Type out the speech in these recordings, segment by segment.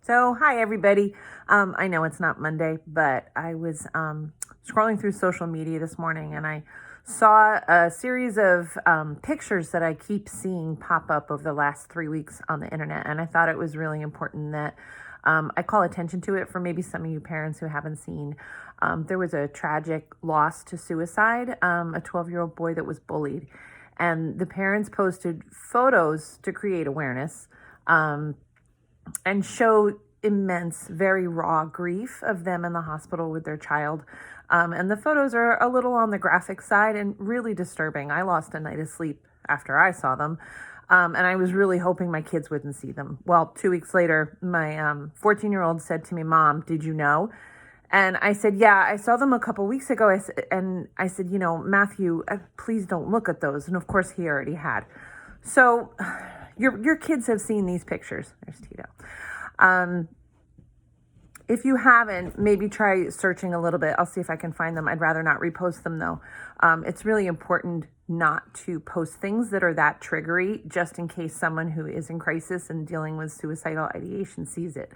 So, hi everybody. I know it's not Monday, but I was scrolling through social media this morning and I saw a series of pictures that I keep seeing pop up over the last 3 weeks on the internet. And I thought it was really important that I call attention to it for maybe some of you parents who haven't seen. There was a tragic loss to suicide, a 12-year-old boy that was bullied. And the parents posted photos to create awareness. And show immense, very raw grief of them in the hospital with their child. And the photos are a little on the graphic side and really disturbing. I lost a night of sleep after I saw them. And I was really hoping my kids wouldn't see them. Well, 2 weeks later, my 14-year-old said to me, "Mom, did you know?" And I said, "Yeah, I saw them a couple weeks ago." I said, "Matthew, please don't look at those." And of course, he already had. So your kids have seen these pictures. There's Tito. If you haven't, maybe try searching a little bit. I'll see if I can find them. I'd rather not repost them though. It's really important not to post things that are that triggery, just in case someone who is in crisis and dealing with suicidal ideation sees it.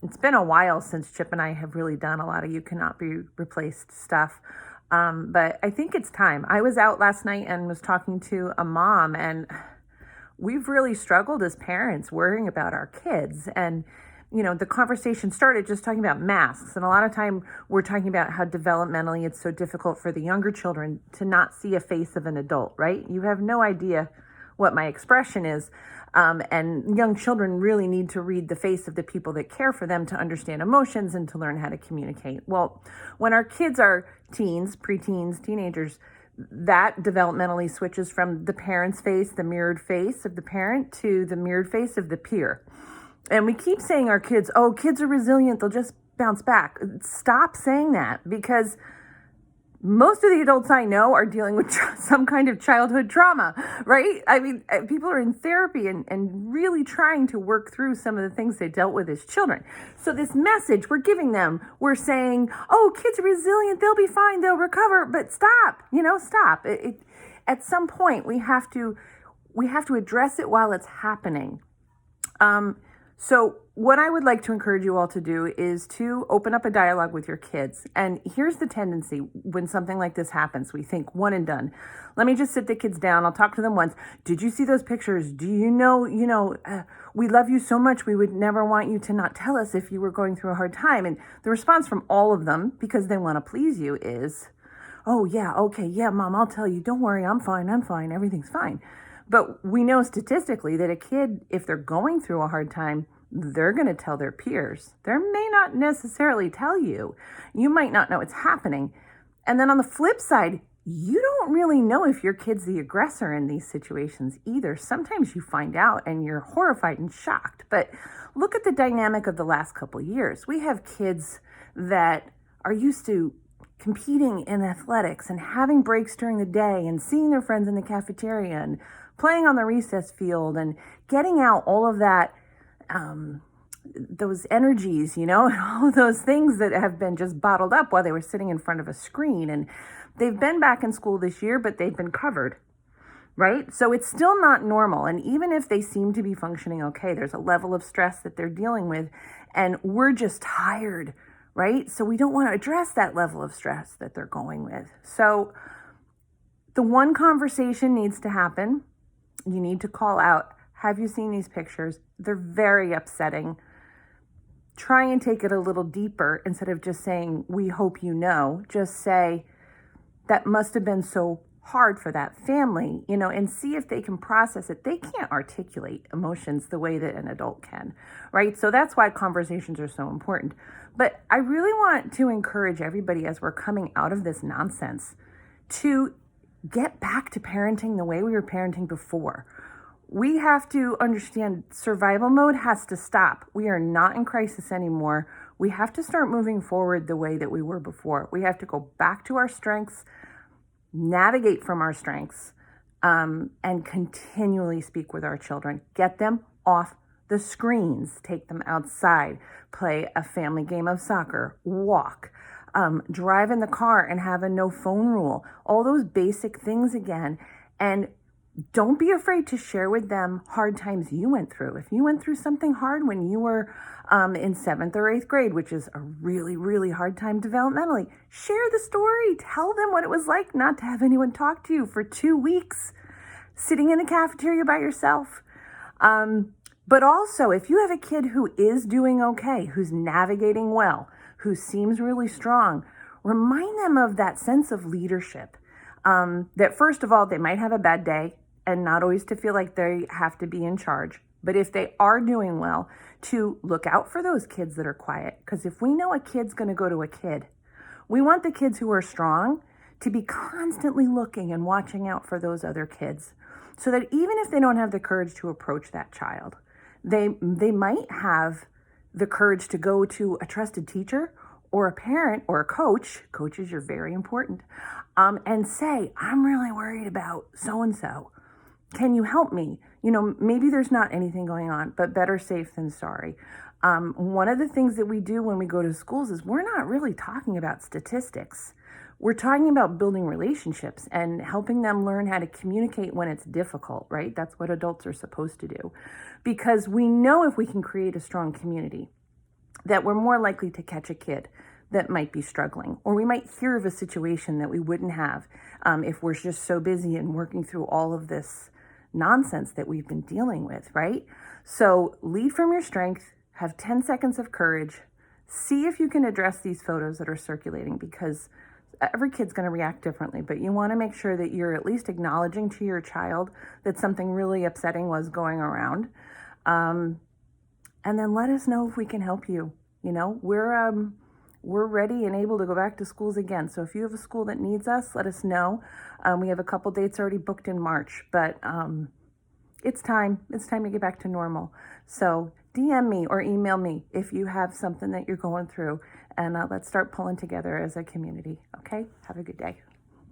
It's been a while since Chip and I have really done a lot of "you cannot be replaced" stuff. But I think it's time. I was out last night and was talking to a mom, and we've really struggled as parents worrying about our kids. And, the conversation started just talking about masks. And a lot of time we're talking about how developmentally it's so difficult for the younger children to not see a face of an adult, right? You have no idea what my expression is. And young children really need to read the face of the people that care for them to understand emotions and to learn how to communicate. Well, when our kids are teens, preteens, teenagers, that developmentally switches from the parent's face, the mirrored face of the parent, to the mirrored face of the peer. And we keep saying our kids, "Oh, kids are resilient, they'll just bounce back." Stop saying that, because most of the adults I know are dealing with some kind of childhood trauma, right? I mean, people are in therapy and really trying to work through some of the things they dealt with as children. So this message we're giving them, we're saying, "Oh, kids are resilient, they'll be fine, they'll recover." But stop, stop. At some point, we have to address it while it's happening. So what I would like to encourage you all to do is to open up a dialogue with your kids. And here's the tendency when something like this happens. We think one and done. Let me just sit the kids down. I'll talk to them once. "Did you see those pictures? Do you know, we love you so much. We would never want you to not tell us if you were going through a hard time." And the response from all of them, because they want to please you, is, "Oh yeah, okay, yeah, Mom, I'll tell you. Don't worry, I'm fine, everything's fine." But we know statistically that a kid, if they're going through a hard time, they're going to tell their peers. They may not necessarily tell you. You might not know it's happening. And then on the flip side, you don't really know if your kid's the aggressor in these situations either. Sometimes you find out and you're horrified and shocked. But look at the dynamic of the last couple of years. We have kids that are used to competing in athletics and having breaks during the day and seeing their friends in the cafeteria and playing on the recess field and getting out all of that, those energies, and all those things that have been just bottled up while they were sitting in front of a screen. And they've been back in school this year, but they've been covered, right? So it's still not normal. And even if they seem to be functioning okay, there's a level of stress that they're dealing with, and we're just tired, right? So we don't want to address that level of stress that they're going with. So the one conversation needs to happen. You need to call out, "Have you seen these pictures? They're very upsetting." Try and take it a little deeper. Instead of just saying, "We hope you know," just say, "That must have been so hard for that family," and see if they can process it. They can't articulate emotions the way that an adult can, right? So that's why conversations are so important. But I really want to encourage everybody, as we're coming out of this nonsense, to get back to parenting the way we were parenting before. We have to understand survival mode has to stop. We are not in crisis anymore. We have to start moving forward the way that we were before. We have to go back to our strengths, navigate from our strengths, and continually speak with our children. Get them off the screens, take them outside, play a family game of soccer, walk, drive in the car and have a no phone rule, all those basic things again. And Don't be afraid to share with them hard times you went through. If you went through something hard when you were in 7th or 8th grade, which is a really, really hard time developmentally, share the story. Tell them what it was like not to have anyone talk to you for 2 weeks, sitting in the cafeteria by yourself. But also, if you have a kid who is doing okay, who's navigating well, who seems really strong, remind them of that sense of leadership. That first of all, they might have a bad day and not always to feel like they have to be in charge. But if they are doing well, to look out for those kids that are quiet. Because if we know a kid's going to go to a kid, we want the kids who are strong to be constantly looking and watching out for those other kids, so that even if they don't have the courage to approach that child, they might have the courage to go to a trusted teacher or a parent or a coach. Coaches, you're very important. And say, I'm really worried about so-and-so. Can you help me? Maybe there's not anything going on, but better safe than sorry. One of the things that we do when we go to schools is we're not really talking about statistics. We're talking about building relationships and helping them learn how to communicate when it's difficult, right? That's what adults are supposed to do. Because we know if we can create a strong community, that we're more likely to catch a kid that might be struggling, or we might hear of a situation that we wouldn't have if we're just so busy and working through all of this nonsense that we've been dealing with, right? So lead from your strength, have 10 seconds of courage, see if you can address these photos that are circulating, because every kid's going to react differently, but you want to make sure that you're at least acknowledging to your child that something really upsetting was going around. And then let us know if we can help you. We're ready and able to go back to schools again. So if you have a school that needs us, let us know. We have a couple dates already booked in March, but it's time. It's time to get back to normal. So DM me or email me if you have something that you're going through, and let's start pulling together as a community. Okay? Have a good day.